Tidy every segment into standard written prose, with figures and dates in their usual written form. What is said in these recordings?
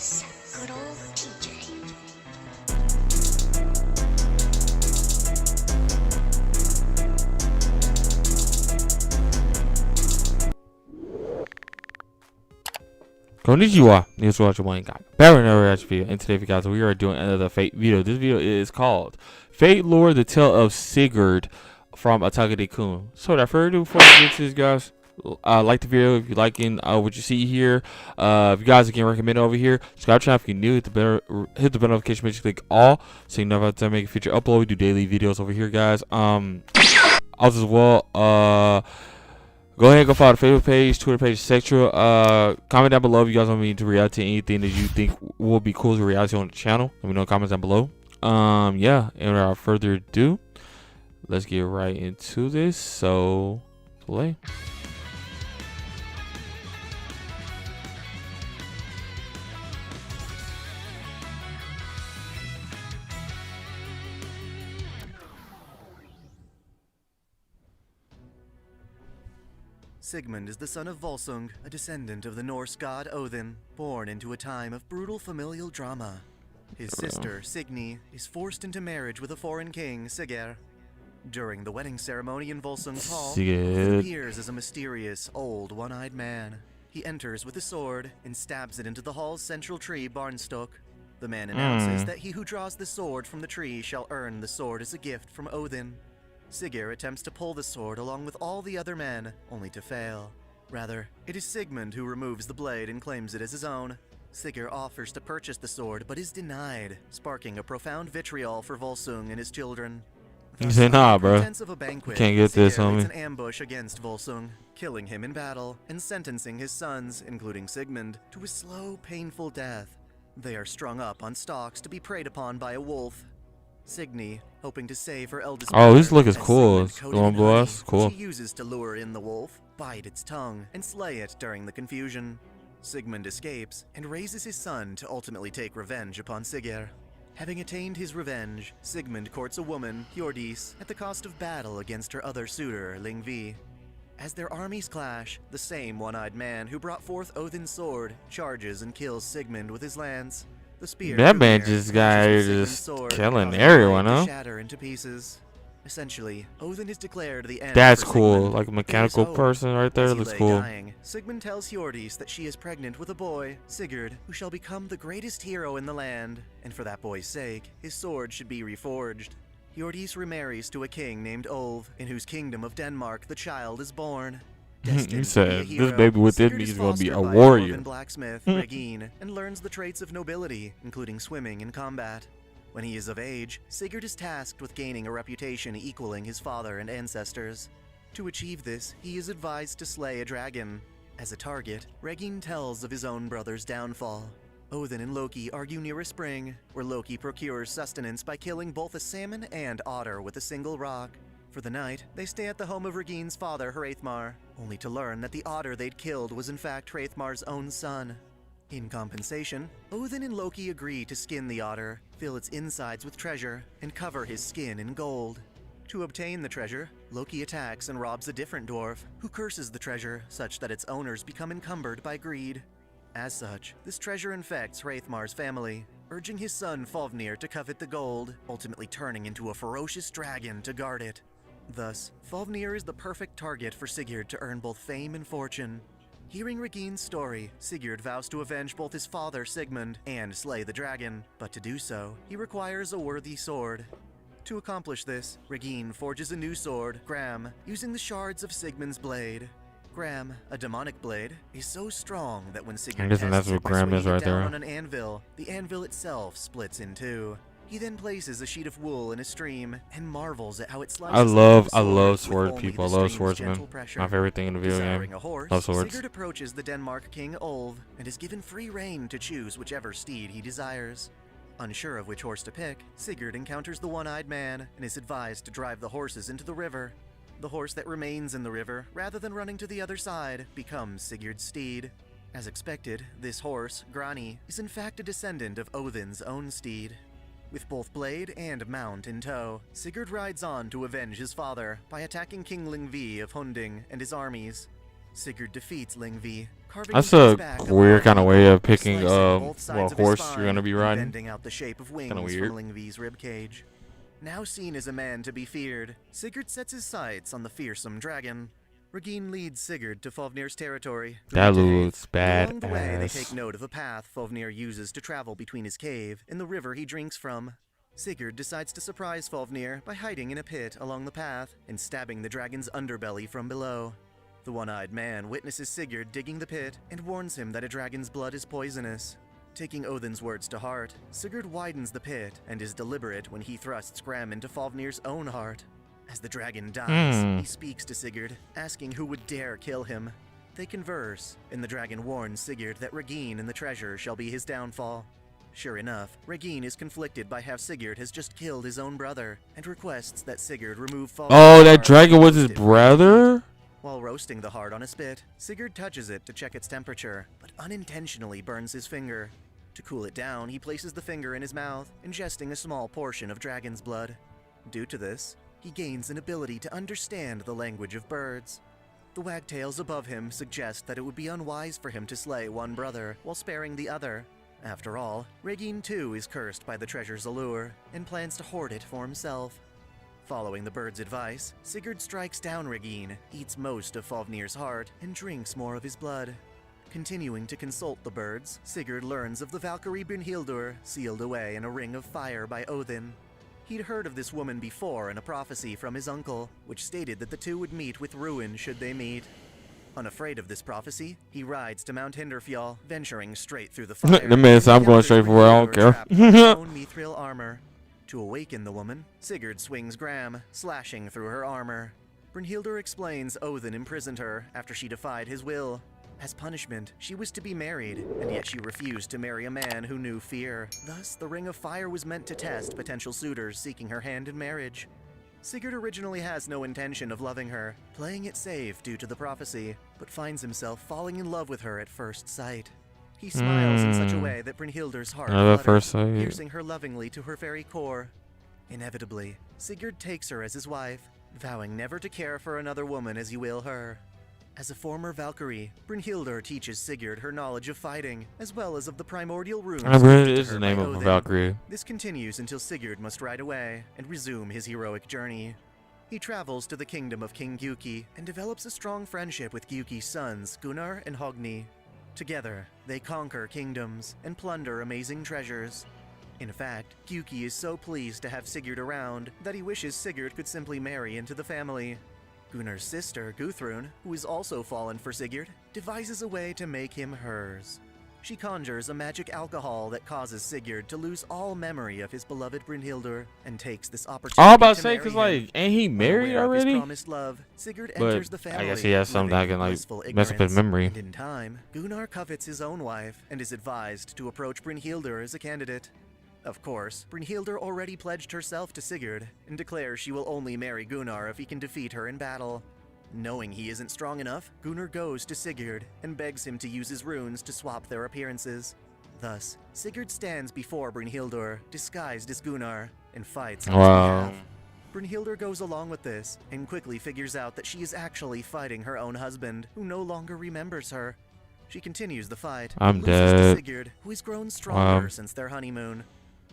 Yes, good old TJ. Konnichiwa, this is watching one guy. Back with another reaction video, and today, guys, we are doing another Fate video. This video is called Fate Lore: The Tale of Sigurd from OTAKUDAIKUN. So without further ado, before we get to this, guys, like the video if you're liking what you see here. If you guys can recommend over here, subscribe to the channel if you're new. Hit the bell notification, make sure you click all so you know about time make a future upload. We do daily videos over here, guys. Also as well, go ahead and go follow the Facebook page, Twitter page, etc. Comment down below if you guys want me to react to anything that you think will be cool to react to on the channel. Let me know in the comments down below. Yeah, and without further ado, let's get right into this. So, play. Sigmund is the son of Volsung, a descendant of the Norse god Odin, born into a time of brutal familial drama. His sister, Signy, is forced into marriage with a foreign king, Sigurd. During the wedding ceremony in Volsung's hall, Odin appears as a mysterious, old, one-eyed man. He enters with a sword and stabs it into the hall's central tree, Barnstock. The man announces that he who draws the sword from the tree shall earn the sword as a gift from Odin. Sigurd attempts to pull the sword along with all the other men, only to fail. Rather, it is Sigmund who removes the blade and claims it as his own. Sigurd offers to purchase the sword, but is denied, sparking a profound vitriol for Volsung and his children. You say, nah, bro. Of a banquet, Can't get this, Sigurd leads homie. an ambush against Volsung, killing him in battle and sentencing his sons, including Sigmund, to a slow, painful death. They are strung up on stalks to be preyed upon by a wolf. Signy, hoping to save her eldest Oh, this brother, look is has cool. Sigmund It's coated in going blue honey, ass. Cool. which he uses to lure in the wolf, bite its tongue, and slay it during the confusion. Sigmund escapes and raises his son to ultimately take revenge upon Sigurd. Having attained his revenge, Sigmund courts a woman, Hjordis, at the cost of battle against her other suitor, Lingvi. As their armies clash, the same one-eyed man who brought forth Odin's sword charges and kills Sigmund with his lance. The spear That man Hrungnir just got catches just Sigmund's sword, killing causing everyone, the blade huh? to shatter into pieces. Essentially, Odin is declared the end. That's for cool. Sigmund. Like a In mechanical his person right there. As he Looks lay cool. dying, Sigmund tells Hjordis that she is pregnant with a boy, Sigurd, who shall become the greatest hero in the land, and for that boy's sake, his sword should be reforged. Hjordis remarries to a king named Olv, in whose kingdom of Denmark the child is born. You said, To be a this hero, baby within Sigurd me is is going to be a fostered by warrior. dwarven blacksmith, Regine, and learns the traits of nobility, including swimming and combat. When he is of age, Sigurd is tasked with gaining a reputation equaling his father and ancestors. To achieve this, he is advised to slay a dragon. As a target, Regine tells of his own brother's downfall. Odin and Loki argue near a spring, where Loki procures sustenance by killing both a salmon and otter with a single rock. For the night, they stay at the home of Regine's father, Hreithmar, only to learn that the otter they'd killed was in fact Hreithmar's own son. In compensation, Odin and Loki agree to skin the otter, fill its insides with treasure, and cover his skin in gold. To obtain the treasure, Loki attacks and robs a different dwarf, who curses the treasure such that its owners become encumbered by greed. As such, this treasure infects Hreithmar's family, urging his son Fafnir to covet the gold, ultimately turning into a ferocious dragon to guard it. Thus, Fafnir is the perfect target for Sigurd to earn both fame and fortune. Hearing Regine's story, Sigurd vows to avenge both his father Sigmund and slay the dragon, but to do so, he requires a worthy sword. To accomplish this, Regine forges a new sword, Gram, using the shards of Sigmund's blade. Gram, a demonic blade, is so strong that when Sigurd guessing that's tests it what by Gram is swinging it right there. down on an anvil, the anvil itself splits in two. He then places a sheet of wool in a stream and marvels at how it slices. I love with sword only people. I the love stream's swordsmen. gentle pressure. My favorite thing in the video Desiring game. a horse, Love swords. Sigurd approaches the Denmark king Olv and is given free rein to choose whichever steed he desires. Unsure of which horse to pick, Sigurd encounters the one-eyed man and is advised to drive the horses into the river. The horse that remains in the river, rather than running to the other side, becomes Sigurd's steed. As expected, this horse, Grani, is in fact a descendant of Odin's own steed. With both blade and mount in tow, Sigurd rides on to avenge his father by attacking King Lingvi of Hunding and his armies. Sigurd defeats Lyngvi, carving That's into his a back weird kind of way of slicing picking both sides what of his horse spine you're gonna be and riding. bending out the shape of wings weird. from Lyngvi's ribcage. Now seen as a man to be feared, Sigurd sets his sights on the fearsome dragon. Regine leads Sigurd to Fafnir's territory. That Along looks the way, they take badass. note of a path Fafnir uses to travel between his cave and the river he drinks from. Sigurd decides to surprise Fafnir by hiding in a pit along the path and stabbing the dragon's underbelly from below. The one-eyed man witnesses Sigurd digging the pit and warns him that a dragon's blood is poisonous. Taking Odin's words to heart, Sigurd widens the pit and is deliberate when he thrusts Gram into Fafnir's own heart. As the dragon dies, he speaks to Sigurd, asking who would dare kill him. They converse, and the dragon warns Sigurd that Regine and the treasure shall be his downfall. Sure enough, Regine is conflicted by how Sigurd has just killed his own brother, and requests that Sigurd remove Fafnir's Oh, that heart dragon and was his roast it for brother? meat. While roasting the heart on a spit, Sigurd touches it to check its temperature, but unintentionally burns his finger. To cool it down, he places the finger in his mouth, ingesting a small portion of dragon's blood. Due to this, he gains an ability to understand the language of birds. The wagtails above him suggest that it would be unwise for him to slay one brother while sparing the other. After all, Regine too is cursed by the treasure's allure and plans to hoard it for himself. Following the bird's advice, Sigurd strikes down Regine, eats most of Fafnir's heart, and drinks more of his blood. Continuing to consult the birds, Sigurd learns of the Valkyrie Brynhildur, sealed away in a ring of fire by Odin. He'd heard of this woman before in a prophecy from his uncle, which stated that the two would meet with ruin should they meet. Unafraid of this prophecy, he rides to Mount Hinderfjall, venturing straight through the fire. The man said, "I'm going straight for where I don't care." Trapped by his own mithril armor. To awaken the woman, Sigurd swings Gram, slashing through her armor. Brynhildur explains Odin imprisoned her after she defied his will. As punishment, she was to be married, and yet she refused to marry a man who knew fear. Thus, the Ring of Fire was meant to test potential suitors seeking her hand in marriage. Sigurd originally has no intention of loving her, playing it safe due to the prophecy, but finds himself falling in love with her at first sight. He smiles in such a way that Brynhildur's heart At flutters, first sight. piercing her lovingly to her very core. Inevitably, Sigurd takes her as his wife, vowing never to care for another woman as he will her. As a former Valkyrie, Brynhildur teaches Sigurd her knowledge of fighting, as well as of the primordial runes. I believe gifted it to is her the by name of a Odin. Valkyrie. This continues until Sigurd must ride away and resume his heroic journey. He travels to the kingdom of King Giuki and develops a strong friendship with Giuki's sons, Gunnar and Hogni. Together, they conquer kingdoms and plunder amazing treasures. In fact, Giuki is so pleased to have Sigurd around that he wishes Sigurd could simply marry into the family. Gunnar's sister, Guthrun, who is also fallen for Sigurd, devises a way to make him hers. She conjures a magic alcohol that causes Sigurd to lose all memory of his beloved Brynhildur and takes this opportunity All about to to say, marry cause him. like, ain't he married Unaware of his already? promised love, Sigurd But enters the family, I guess he has something that living can in like blissful mess up his ignorance. memory. And in time, Gunnar covets his own wife and is advised to approach Brynhildur as a candidate. Of course, Brynhildur already pledged herself to Sigurd and declares she will only marry Gunnar if he can defeat her in battle. Knowing he isn't strong enough, Gunnar goes to Sigurd and begs him to use his runes to swap their appearances. Thus, Sigurd stands before Brynhildur, disguised as Gunnar, and fights on his Wow. behalf. Brynhildur goes along with this, and quickly figures out that she is actually fighting her own husband, who no longer remembers her. She continues the fight, I'm loses to dead. Sigurd, who has grown stronger Wow. since their honeymoon.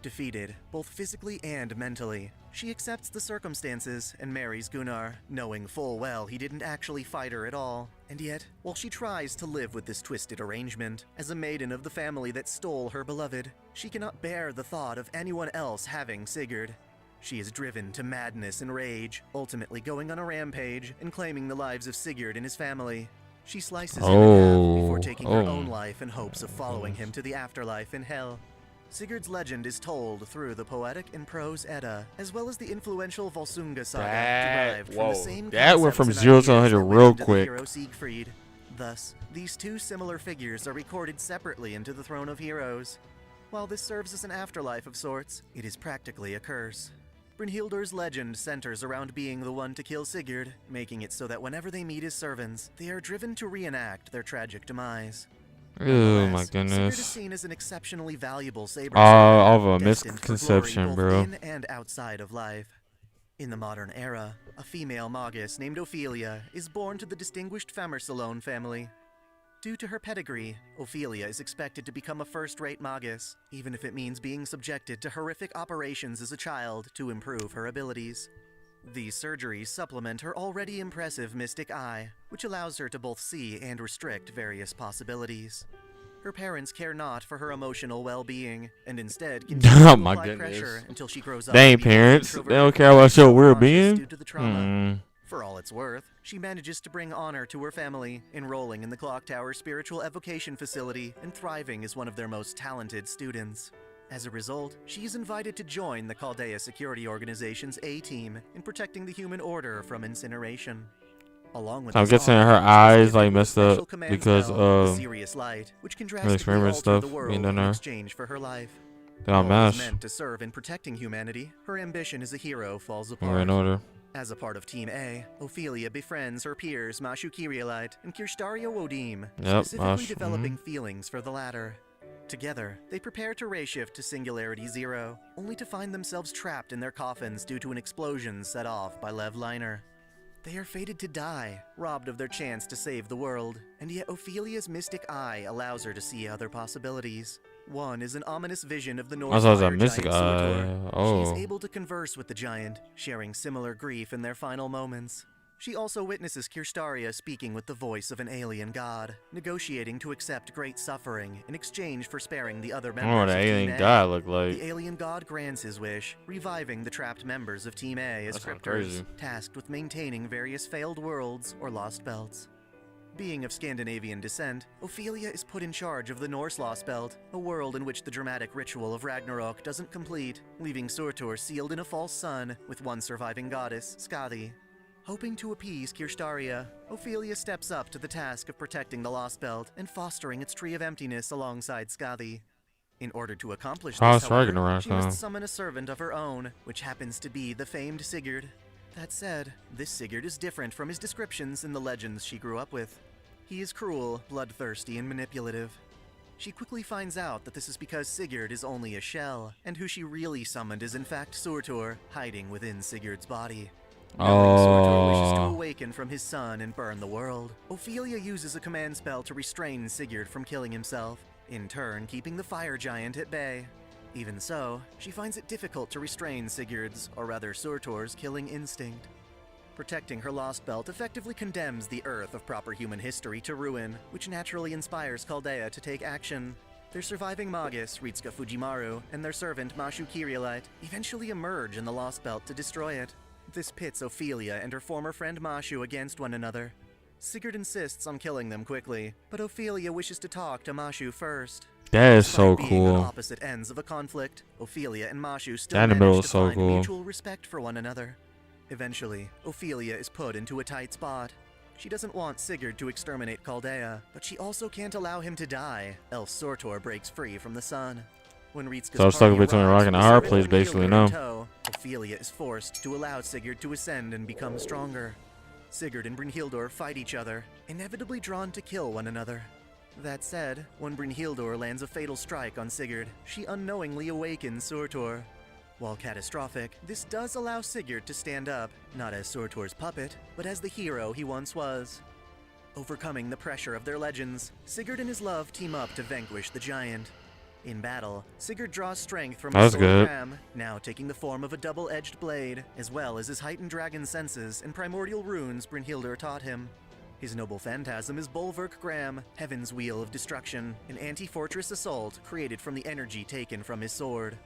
Defeated, both physically and mentally, she accepts the circumstances and marries Gunnar, knowing full well he didn't actually fight her at all. And yet, while she tries to live with this twisted arrangement, as a maiden of the family that stole her beloved, she cannot bear the thought of anyone else having Sigurd. She is driven to madness and rage, ultimately going on a rampage and claiming the lives of Sigurd and his family. She slices him in half before taking her own life in hopes of following him to the afterlife in hell. Sigurd's legend is told through the poetic and prose Edda, as well as the influential Volsunga saga, derived from the same That went from concepts and 0 to ideas 100 that went real into the quick. hero Siegfried. Thus, these two similar figures are recorded separately into the Throne of Heroes. While this serves as an afterlife of sorts, it is practically a curse. Brynhildur's legend centers around being the one to kill Sigurd, making it so that whenever they meet his servants, they are driven to reenact their tragic demise. Oh my Nonetheless, Sigurd is goodness. seen as an exceptionally valuable saber All of a destined for glory misconception, both bro. in and outside of life. In the modern era, a female magus named Ophelia is born to the distinguished Famersalone family. Due to her pedigree, Ophelia is expected to become a first-rate magus, even if it means being subjected to horrific operations as a child to improve her abilities. These surgeries supplement her already impressive mystic eye, which allows her to both see and restrict various possibilities. Her parents care not for her emotional well-being, and instead continue to my apply goodness. pressure until she grows up They to ain't be both parents. They introverted don't care about and your well self-conscious being. due to the trauma. For all it's worth, she manages to bring honor to her family, enrolling in the Clock Tower Spiritual Evocation Facility and thriving as one of their most talented students. As a result, she is invited to join the Chaldea Security Organization's A-Team in protecting the human order from incineration. Along with I'm this guessing honor, her she is eyes given like a messed special up command because spell, the of Serious Light, which can the drastically experiment alter the stuff world being done in there. exchange for her life. They all Always mash. meant to serve in protecting humanity, her ambition as a hero falls We're apart. in order. As a part of Team A, Ophelia befriends her peers Mashu Kyrielite and Kirstario Odim, Yep, specifically Mash, developing feelings for the latter. Together, they prepare to ray-shift to Singularity Zero, only to find themselves trapped in their coffins due to an explosion set off by Lev Liner. They are fated to die, robbed of their chance to save the world, and yet Ophelia's mystic eye allows her to see other possibilities. One is an ominous vision of the Norse thought it was a fire mystic giant Surtur. eye. Oh. She is able to converse with the giant, sharing similar grief in their final moments. She also witnesses Kirstaria speaking with the voice of an alien god, negotiating to accept great suffering in exchange for sparing the other members Oh, the of Team alien A. god look like. The alien god grants his wish, reviving the trapped members of Team A as That sounds cryptors, crazy. tasked with maintaining various failed worlds or lost belts. Being of Scandinavian descent, Ophelia is put in charge of the Norse Lost Belt, a world in which the dramatic ritual of Ragnarok doesn't complete, leaving Surtur sealed in a false sun with one surviving goddess, Skadi. Hoping to appease Kirstaria, Ophelia steps up to the task of protecting the Lost Belt and fostering its Tree of Emptiness alongside Skadi. In order to accomplish How's this, however, Ragnarok, she huh? must summon a servant of her own, which happens to be the famed Sigurd. That said, this Sigurd is different from his descriptions in the legends she grew up with. He is cruel, bloodthirsty, and manipulative. She quickly finds out that this is because Sigurd is only a shell, and who she really summoned is in fact Surtur, hiding within Sigurd's body. Knowing Surtur wishes to Oh. awaken from his sun and burn the world, Ophelia uses a command spell to restrain Sigurd from killing himself, in turn keeping the fire giant at bay. Even so, she finds it difficult to restrain Sigurd's, or rather Surtur's, killing instinct. Protecting her lost belt effectively condemns the Earth of proper human history to ruin, which naturally inspires Chaldea to take action. Their surviving magus, Ritsuka Fujimaru, and their servant Mashu Kyrielite eventually emerge in the lost belt to destroy it. This pits Ophelia and her former friend Mashu against one another. Sigurd insists on killing them quickly, but Ophelia wishes to talk to Mashu first. That is so Despite being on cool. opposite ends of a conflict, Ophelia and Mashu still That in the middle manage is to so find cool. mutual respect for one another. Eventually, Ophelia is put into a tight spot. She doesn't want Sigurd to exterminate Chaldea, but she also can't allow him to die, else Surtur breaks free from the sun. When Ritsuka's So it's stuck party between a arrives rock and a with hard servant place, basically, Brynhildr no? in tow, Ophelia is forced to allow Sigurd to ascend and become stronger. Sigurd and Brynhildr fight each other, inevitably drawn to kill one another. That said, when Brynhildr lands a fatal strike on Sigurd, she unknowingly awakens Surtur. While catastrophic, this does allow Sigurd to stand up, not as Surtur's puppet, but as the hero he once was. Overcoming the pressure of their legends, Sigurd and his love team up to vanquish the giant. In battle, Sigurd draws strength from his That's sword good. ram, now taking the form of a double-edged blade, as well as his heightened dragon senses and primordial runes Brynhildr taught him. His noble phantasm is Bulwark Gram, Heaven's Wheel of Destruction, an anti-fortress assault created from the energy taken from his sword.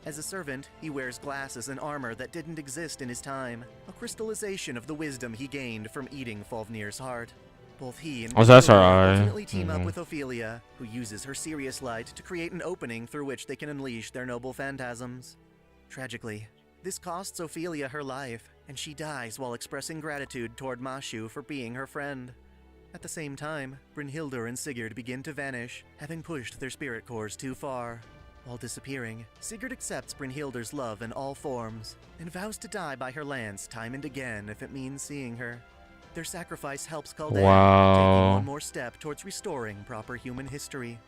As a servant, he wears glasses and armor that didn't exist in his time, a crystallization of the wisdom he gained from eating Fafnir's heart. Both he and Oh, that's our Brynhildr eye. ultimately team up Mhm. with Ophelia, who uses her Sirius light to create an opening through which they can unleash their noble phantasms. Tragically, this costs Ophelia her life, and she dies while expressing gratitude toward Mashu for being her friend. At the same time, Brynhildr and Sigurd begin to vanish, having pushed their spirit cores too far. While disappearing, Sigurd accepts Brynhildr's love in all forms, and vows to die by her lance time and again if it means seeing her. Their sacrifice helps Chaldea, taking Wow. one more step towards restoring proper human history.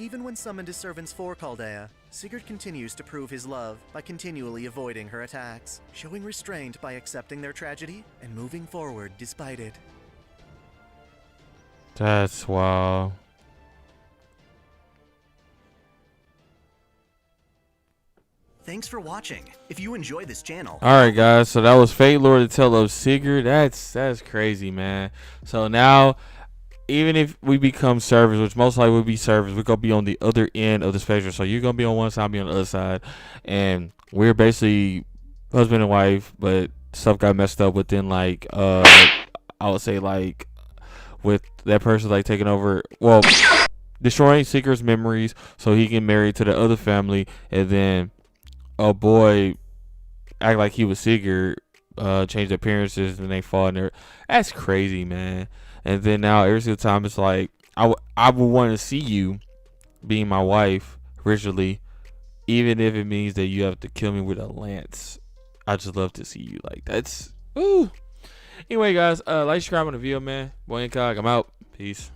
Even when summoned as servants for Chaldea, Sigurd continues to prove his love by continually avoiding her attacks, showing restraint by accepting their tragedy and moving forward despite it. That's wow. Thanks for watching. If you enjoy this channel. Alright guys, so that was Fate Lord, the Tale of Sigurd. That's crazy, man. So now, even if we become servers, which most likely will be servers, we're gonna be on the other end of the spectrum. So you're gonna be on one side, I'll be on the other side, and we're basically husband and wife, but stuff got messed up within, like, I would say, like, with that person like taking over, well, destroying Sigurd's memories so he can marry to the other family, and then a boy act like he was Sigurd, change appearances, and they fall in there. That's crazy, man. And then now every single time it's like I would want to see you being my wife originally, even if it means that you have to kill me with a lance. I just love to see you. Like, that's ooh. Anyway guys, like, subscribe on the video, man. Boy, INCOG, I'm out. Peace.